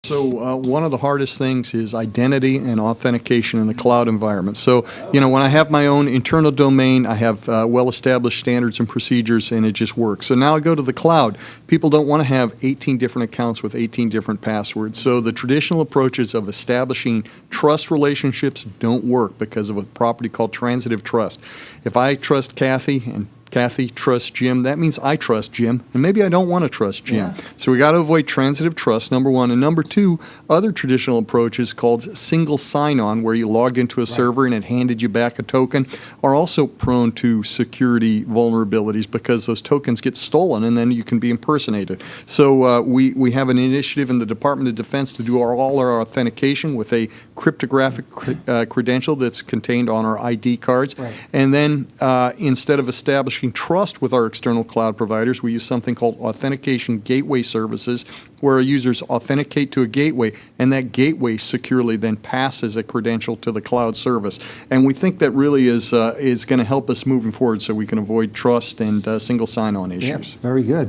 So one of the hardest things is identity and authentication in the cloud environment. So, when I have my own internal domain, I have well-established standards and procedures, and it just works. So now I go to the cloud. People don't want to have 18 different accounts with 18 different passwords. So the traditional approaches of establishing trust relationships don't work because of a property called transitive trust. If I trust Kathy and Kathy trusts Jim, that means I trust Jim, and maybe I don't want to trust Jim. Yeah. So we got to avoid transitive trust, number one. And number two, other traditional approaches called single sign-on, where you logged into a server and it handed you back a token, are also prone to security vulnerabilities because those tokens get stolen and then you can be impersonated. So we have an initiative in the Department of Defense to do all our authentication with a cryptographic credential that's contained on our ID cards. Right. And then instead of establishing trust with our external cloud providers, we use something called authentication gateway services, where our users authenticate to a gateway, and that gateway securely then passes a credential to the cloud service. And we think that really is going to help us moving forward so we can avoid trust and single sign-on issues. Yeah, very good.